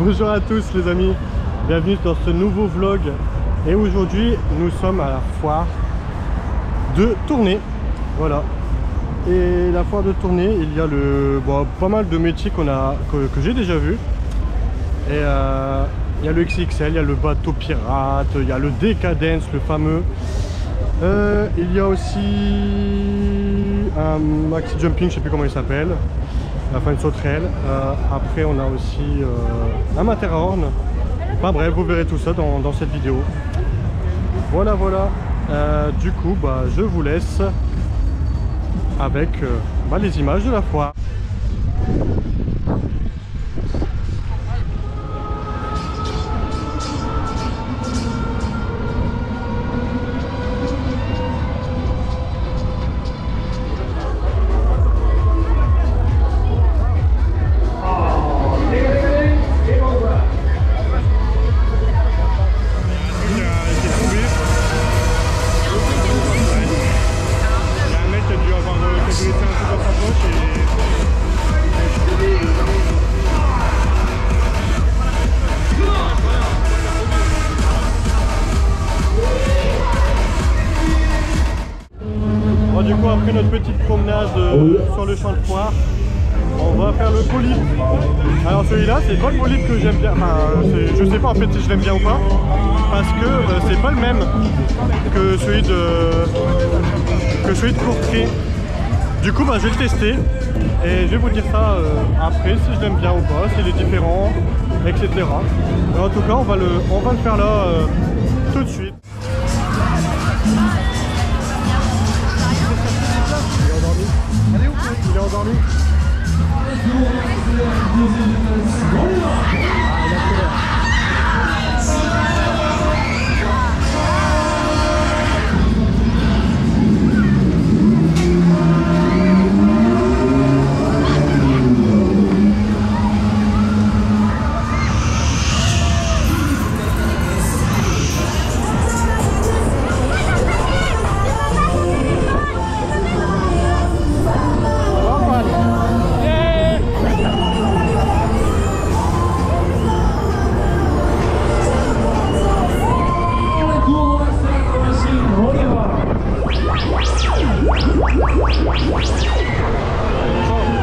Bonjour à tous les amis, bienvenue dans ce nouveau vlog. Et aujourd'hui nous sommes à la foire de Tournai. Voilà. Et la foire de Tournai, il y a pas mal de métiers que j'ai déjà vu. Et il y a le XXL, il y a le bateau pirate, il y a le Decadence, le fameux. Il y a aussi un maxi jumping, je sais plus comment il s'appelle. Enfin une sauterelle. Après on a aussi un Matterhorn. Enfin bref, vous verrez tout ça dans cette vidéo. Voilà. Du coup je vous laisse avec les images de la foire. Du coup, après notre petite promenade sur le champ de foire, on va faire le polype. Alors celui-là, c'est pas le polype que j'aime bien. Enfin, je sais pas en fait si je l'aime bien ou pas, parce que c'est pas le même que celui de Courtrai. Du coup, je vais le tester et je vais vous dire ça après si je l'aime bien ou pas, s'il est différent, etc. Mais en tout cas, on va le faire là tout de suite. Il est endormi.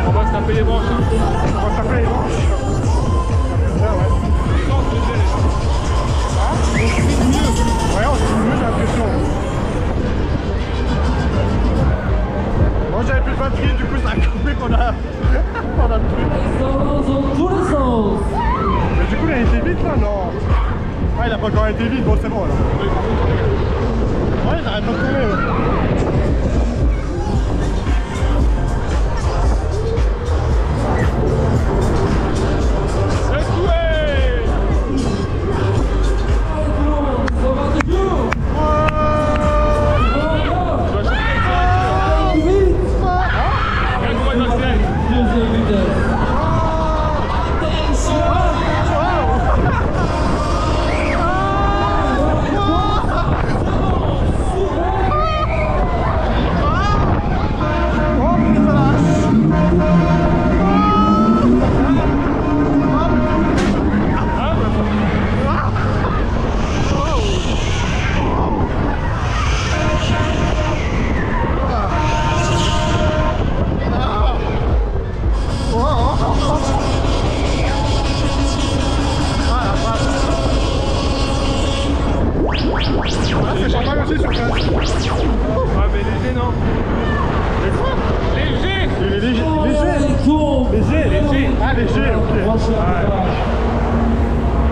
On va se taper les branches. On va se taper les branches. Ouais, on se trouve mieux, j'ai l'impression. Moi j'avais plus de batterie, du coup ça a coupé qu'on a le truc. Mais du coup il a été vite là, non? Ah, il a pas encore été vite, bon c'est bon là. Ouais, il arrête pas de tourner.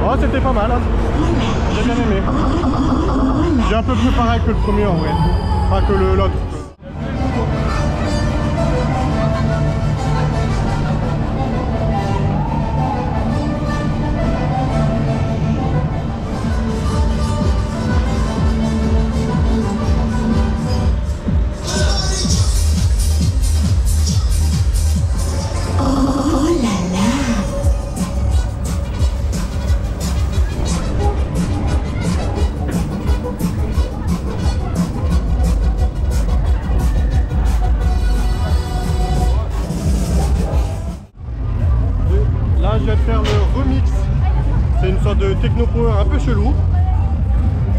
Oh, c'était pas mal, hein. J'ai bien aimé. J'ai un peu plus pareil que le premier en vrai. Enfin que l'autre. sorte de techno power un peu chelou.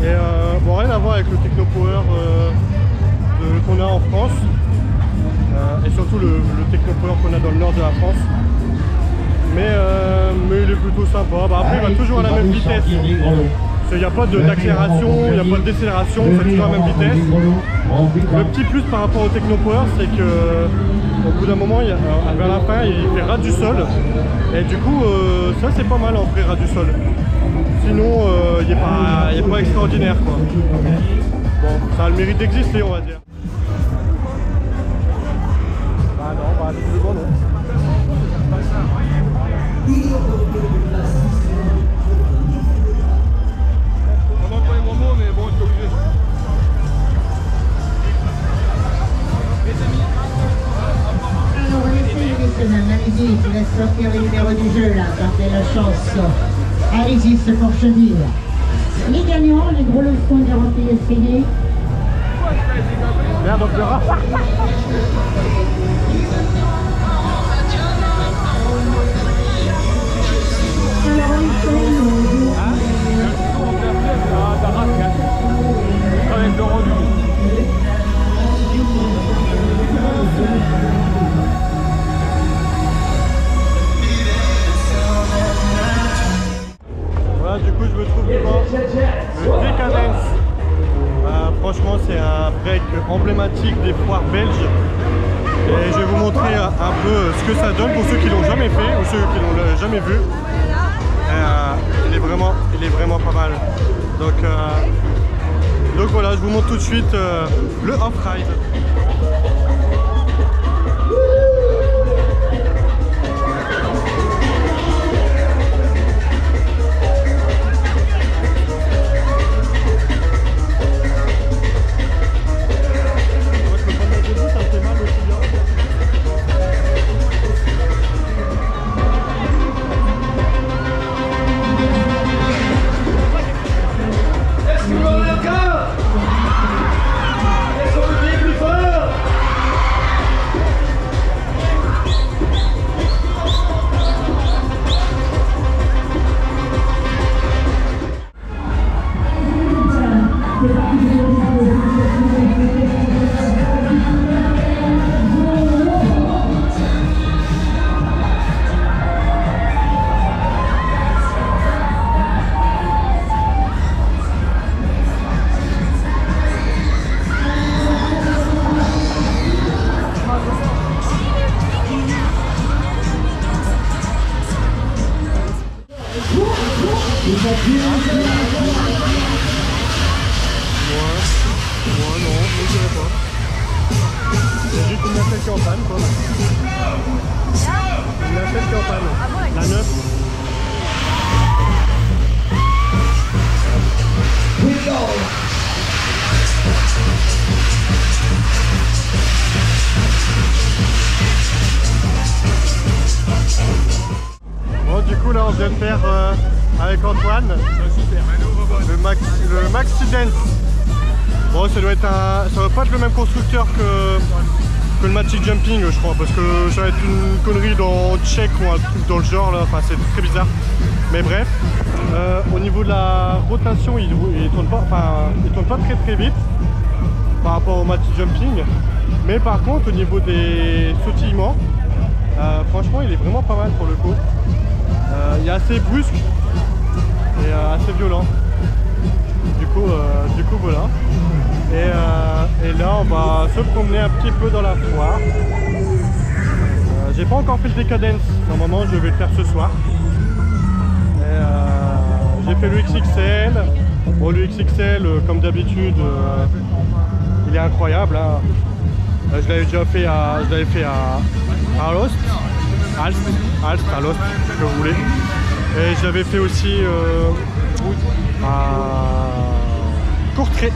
Et bon, rien à voir avec le techno power qu'on a en France. Et surtout le techno power qu'on a dans le nord de la France. Mais il est plutôt sympa. Bah, après, il va toujours à la même vitesse. Il n'y a pas d'accélération, il n'y a pas de décélération, c'est toujours à la même vitesse. Le petit plus par rapport au techno power, c'est que au bout d'un moment, vers la fin, il fait ras du sol. Et du coup, ça c'est pas mal en vrai, ras du sol. Sinon, il n'est pas extraordinaire, quoi. Bon, ça a le mérite d'exister, on va dire. Ah non, bah visiblement non. Vraiment pas les bons mots, mais bon, je suis obligé. Alors, laissez les semaines, allez-y, je laisse sortir les numéros du jeu là, gardez la chance. Allez-y, c'est pour chenille. Les gagnants, les gros leçons garantis essayés. Merde, on pleura. Voilà, du coup je me trouve devant le Decadence. Franchement c'est un break emblématique des foires belges. Et je vais vous montrer un peu ce que ça donne pour ceux qui l'ont jamais fait ou ceux qui l'ont jamais vu. Il est vraiment pas mal. Donc voilà, je vous montre tout de suite le off-ride. Moi non, je dirais pas. Il y a juste une nacelle qui est en panne, quoi. Une nacelle qui est en panne. La 9. Bon, du coup là on vient de faire avec Antoine le Maxi Dance. Bon, ça doit pas être le même constructeur que le Magic Jumping, je crois, parce que ça va être une connerie dans Tchèque ou un truc dans le genre là, enfin c'est très bizarre. Mais bref, au niveau de la rotation, il tourne pas très vite par rapport au Magic Jumping. Mais par contre, au niveau des sautillements, franchement, il est vraiment pas mal pour le coup. Il est assez brusque et assez violent. Du coup voilà. Et là on va se promener un petit peu dans la foire. J'ai pas encore fait le Decadence, normalement je vais le faire ce soir. J'ai fait le XXL. Bon, le XXL comme d'habitude il est incroyable hein. Je l'avais déjà fait à Alost, à Alost, ce que vous voulez. Et je l'avais fait aussi à Courtrai.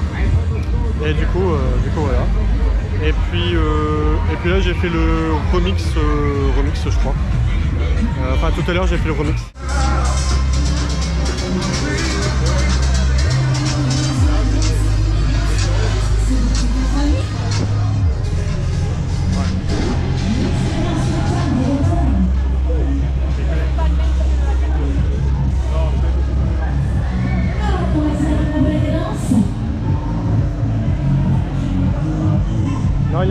Et du coup voilà. Et puis là j'ai fait le remix je crois. Enfin tout à l'heure j'ai fait le remix.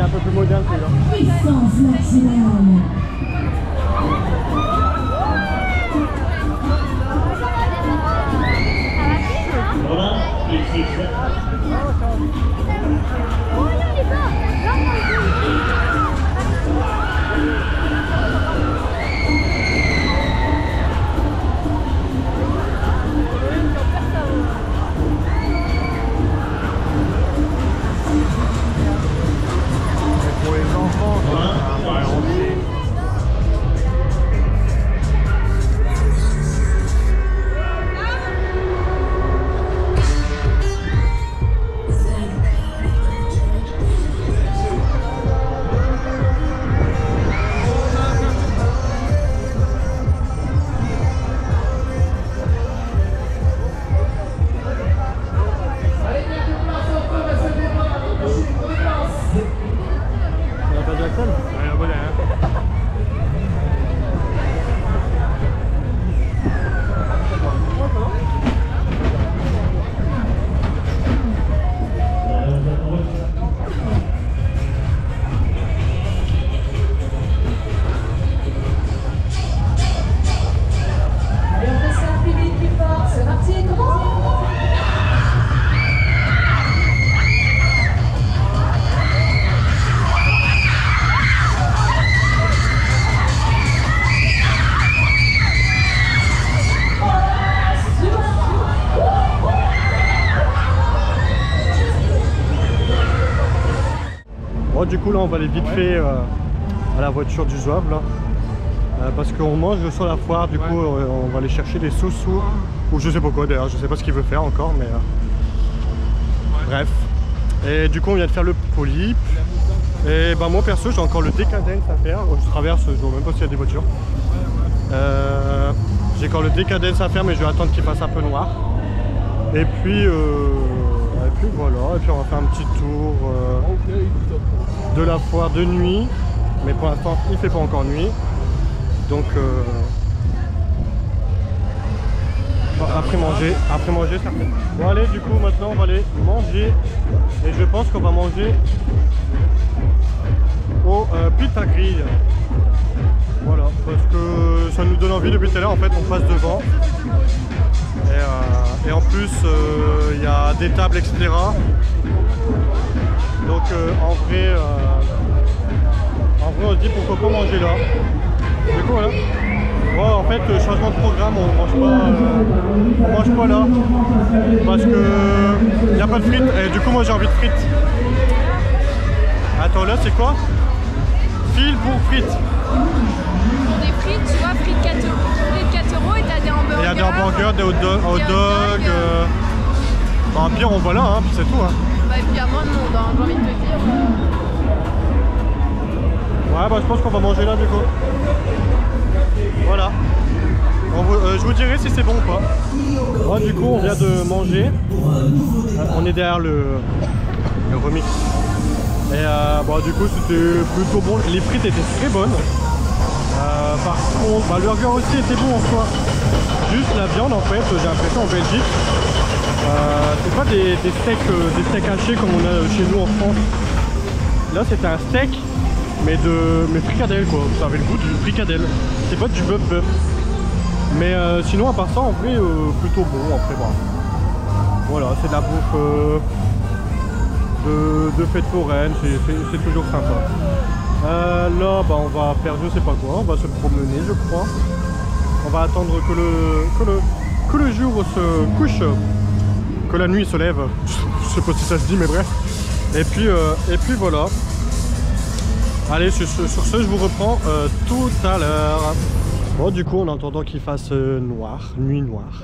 un peu plus moderne celui-là. Puissance maximum. Voilà, ici. Pour les enfants, ouais, on sait. Bon, du coup là on va aller vite fait à la voiture du Zouave là, parce qu'on mange sur la foire. Du coup on va aller chercher des sous-sous ou je sais pas quoi d'ailleurs, je sais pas ce qu'il veut faire encore, mais bref. Et du coup on vient de faire le polype. Et ben moi perso j'ai encore le décadence à faire. Je traverse, je vois même pas s'il y a des voitures. J'ai encore le décadence à faire, mais je vais attendre qu'il fasse un peu noir. Et puis voilà, et puis on va faire un petit tour de la foire de nuit, mais pour l'instant il fait pas encore nuit, donc après manger certainement. Bon allez, du coup maintenant on va aller manger, et je pense qu'on va manger au Pita Grill. Voilà, parce que ça nous donne envie depuis tout à l'heure. En fait on passe devant et en plus il y a des tables, etc. Donc en vrai on se dit pourquoi pas manger là. Du coup voilà. Ouais, en fait changement de programme, on mange pas là parce que il n'y a pas de frites, et du coup moi j'ai envie de frites. Attends, là c'est quoi? File pour frites. Pour des frites, tu vois, frites 4 € et t'as des hamburgers. Il y a des hamburgers, des hot dogs. Bah, pire on va là, hein, puis c'est tout. Hein. Bah, et puis il y a moins de monde, hein, j'ai envie de te dire. Ouais, bah je pense qu'on va manger là du coup. Voilà. Je vous dirai si c'est bon ou pas. Moi du coup on vient de manger. On est derrière le remix. Et bah, du coup c'était plutôt bon. Les frites étaient très bonnes. Par contre, bah, le burger aussi était bon en soi. Juste la viande en fait, j'ai l'impression en Belgique. C'est pas des steaks hachés comme on a chez nous en France. Là c'était un steak mais fricadelle quoi. Ça avait le goût du fricadelle. C'est pas du bœuf. Mais sinon à part ça en vrai plutôt bon après bah. Voilà, c'est de la bouffe de fête foraine, c'est toujours sympa. Là bah on va faire je sais pas quoi, on va se promener je crois. On va attendre que le jour se couche, que la nuit se lève. Je sais pas si ça se dit mais bref. Et puis voilà. Allez, sur ce je vous reprends tout à l'heure. Bon du coup en attendant qu'il fasse noir, nuit noire,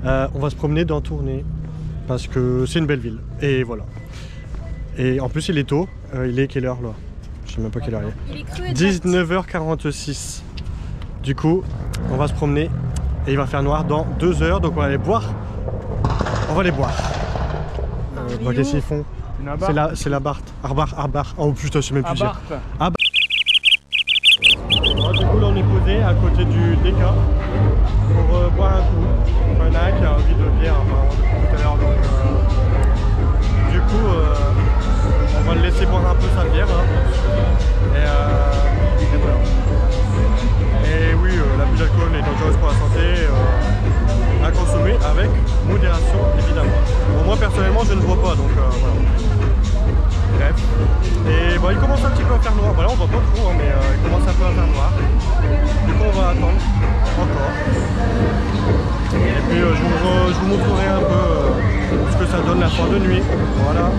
on va se promener dans Tournai parce que c'est une belle ville et voilà. Et en plus il est tôt, il est quelle heure là? Je sais même pas quelle heure il est. 19h46. Du coup on va se promener et il va faire noir dans 2 heures, donc on va aller boire. On va aller boire. Bah, qu'est-ce qu'ils font? C'est la Bart. Arbar. Oh putain, je sais même plus dire. Bon, du coup là on est posé à côté du DK pour boire un coup. Fana qui a envie de bière tout à l'heure, donc du coup on va le laisser boire un peu sa bière modération évidemment. Bon, moi personnellement je ne vois pas donc voilà. Bref. Et bon, il commence un petit peu à faire noir. Voilà, on voit pas trop, hein, mais il commence un peu à faire noir. Du coup, on va attendre encore. Et puis, je vous montrerai un peu ce que ça donne la fin de nuit. Voilà.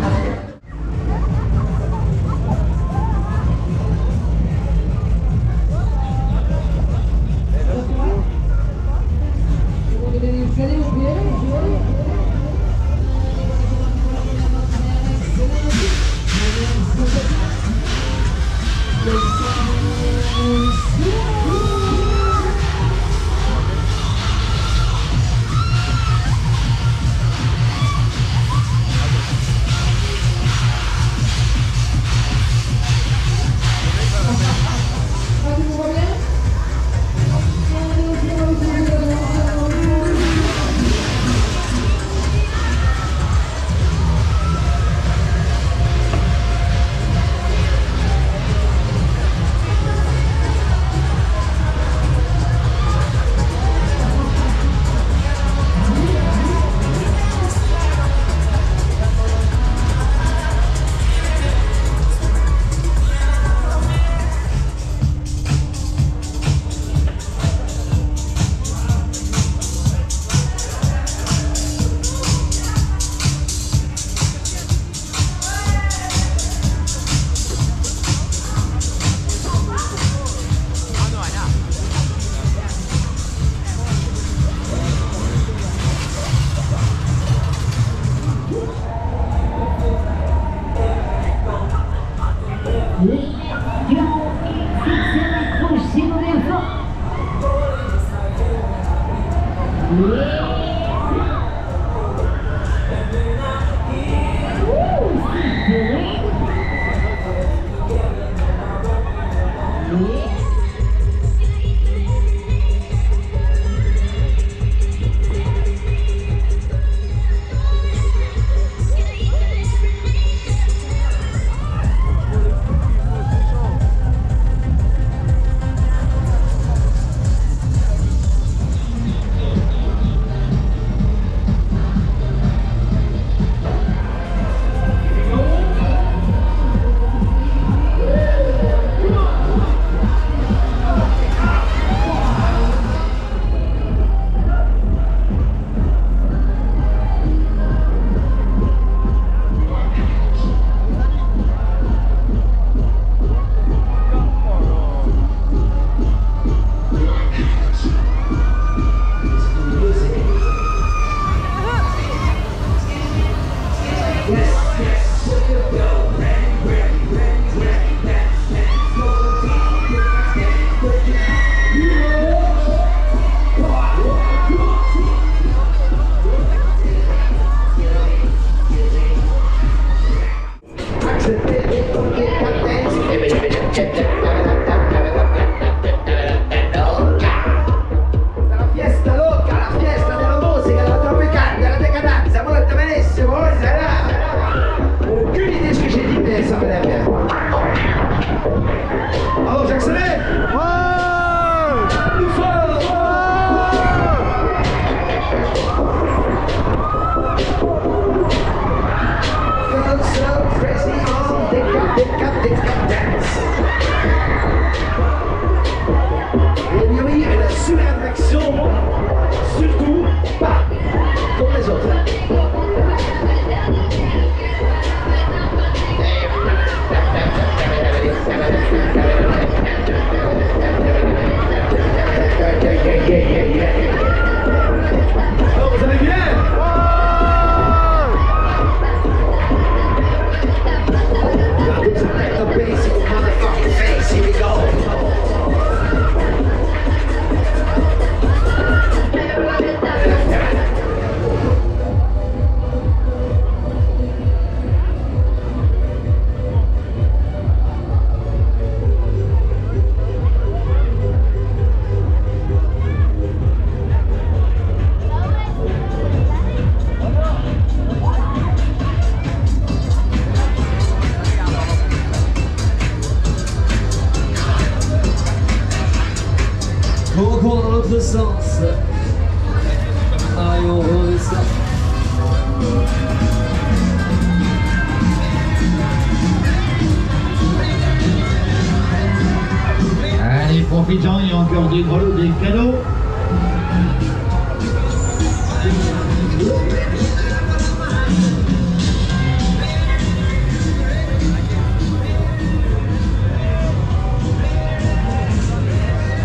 des gros lots, des cadeaux.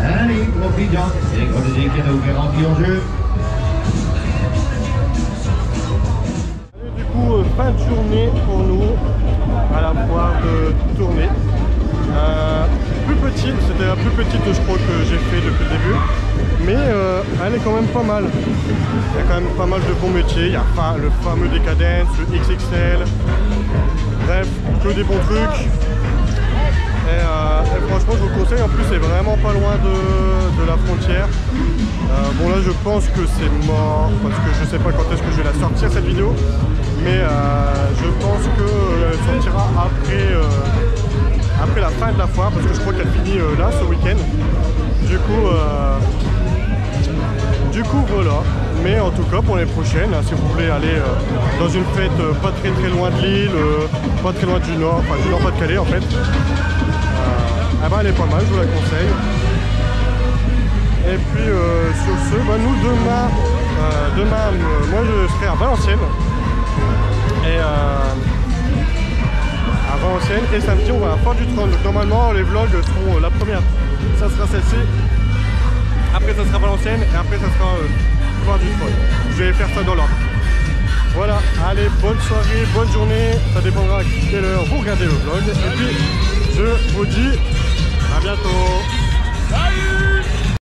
Allez, profitons, des gros lots, des cadeaux garantis en jeu. Du coup, fin de journée pour nous à la foire de Tournai. Plus petite, c'était la plus petite je crois que j'ai fait depuis le début, mais elle est quand même pas mal. Il y a quand même pas mal de bons métiers, il y a le fameux Decadence, le XXL, bref, que des bons trucs. Et franchement je vous conseille, en plus c'est vraiment pas loin de la frontière. Bon là je pense que c'est mort parce que je sais pas quand est-ce que je vais la sortir cette vidéo, mais je pense qu'elle sortira après la fin de la foire parce que je crois qu'elle finit là ce week-end. Du coup voilà, mais en tout cas pour les prochaines, si vous voulez aller dans une fête pas très loin de Lille, pas très loin du Nord, enfin du Nord-Pas-de-Calais en fait, eh ben, elle est pas mal, je vous la conseille. Et puis sur ce, bah, nous demain moi je serai à Valenciennes et à Valenciennes, et samedi on va à la Foire du Trône. Donc normalement les vlogs seront la première, ça sera celle-ci, après ça sera Valenciennes et après ça sera Foire du Trône. Je vais faire ça dans l'ordre. Voilà, allez, bonne soirée, bonne journée, ça dépendra à quelle heure vous regardez le vlog. Et puis je vous dis à bientôt. Salut!